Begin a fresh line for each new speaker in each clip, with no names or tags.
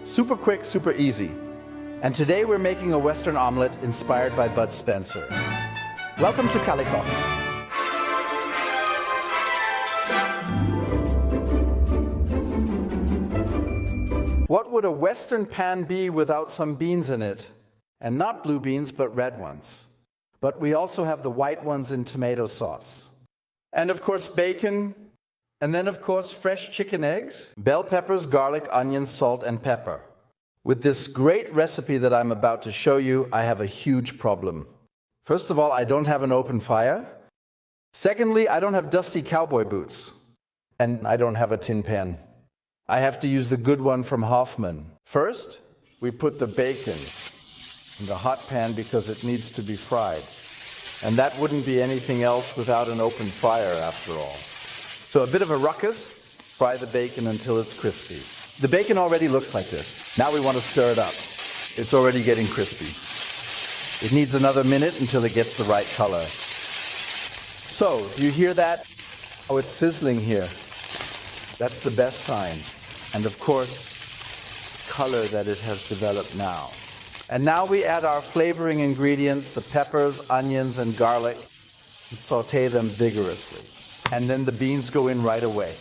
Super quick, super easy. And today we're making a Western omelette inspired by Bud Spencer. Welcome to CALLEkocht. What would a Western pan be without some beans in it? And not blue beans, but red ones. But we also have the white ones in tomato sauce. And of course bacon, and then of course fresh chicken eggs, bell peppers, garlic, onions, salt, and pepper. With this great recipe that I'm about to show you, I have a huge problem. First of all, I don't have an open fire. Secondly, I don't have dusty cowboy boots. And I don't have a tin pan. I have to use the good one from Hoffman. First, we put the bacon in the hot pan because it needs to be fried. And that wouldn't be anything else without an open fire after all. So a bit of a ruckus, fry the bacon until it's crispy. The bacon already looks like this. Now we want to stir it up. It's already getting crispy. It needs another minute until it gets the right color. So, do you hear that? Oh, it's sizzling here. That's the best sign. And of course, color that it has developed now. And now we add our flavoring ingredients, the peppers, onions, and garlic, and saute them vigorously. And then the beans go in right away.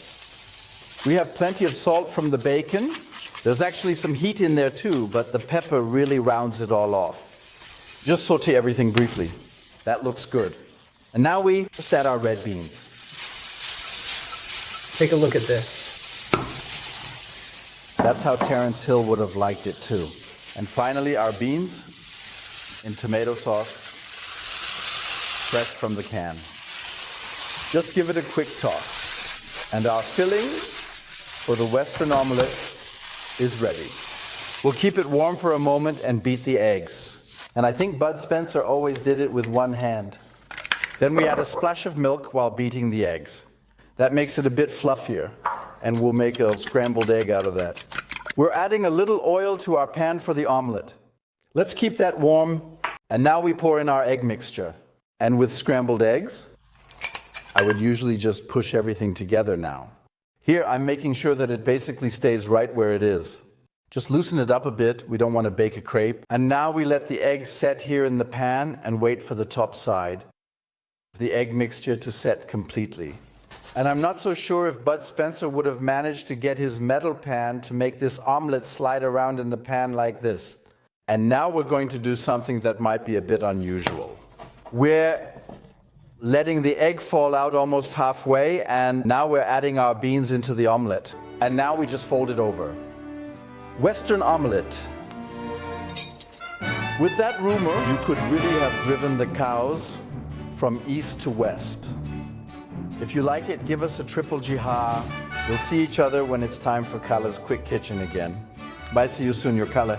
We have plenty of salt from the bacon. There's actually some heat in there too, but the pepper really rounds it all off. Just saute everything briefly. That looks good. And now we just add our red beans.
Take a look at this.
That's how Terence Hill would have liked it too. And finally, our beans in tomato sauce, fresh from the can. Just give it a quick toss. And our filling for the Western omelette is ready. We'll keep it warm for a moment and beat the eggs. And I think Bud Spencer always did it with one hand. Then we add a splash of milk while beating the eggs. That makes it a bit fluffier, and we'll make a scrambled egg out of that. We're adding a little oil to our pan for the omelette. Let's keep that warm, and now we pour in our egg mixture. And with scrambled eggs, I would usually just push everything together now. Here, I'm making sure that it basically stays right where it is. Just loosen it up a bit, we don't want to bake a crepe. And now we let the eggs set here in the pan and wait for the top side of the egg mixture to set completely. And I'm not so sure if Bud Spencer would have managed to get his metal pan to make this omelet slide around in the pan like this. And now we're going to do something that might be a bit unusual. We're letting the egg fall out almost halfway, and now we're adding our beans into the omelette. And now we just fold it over. Western omelette. With that rumor, you could really have driven the cows from east to west. If you like it, give us a triple jihad. We'll see each other when it's time for Kalle's Quick Kitchen again. Bye, see you soon, your Kalle.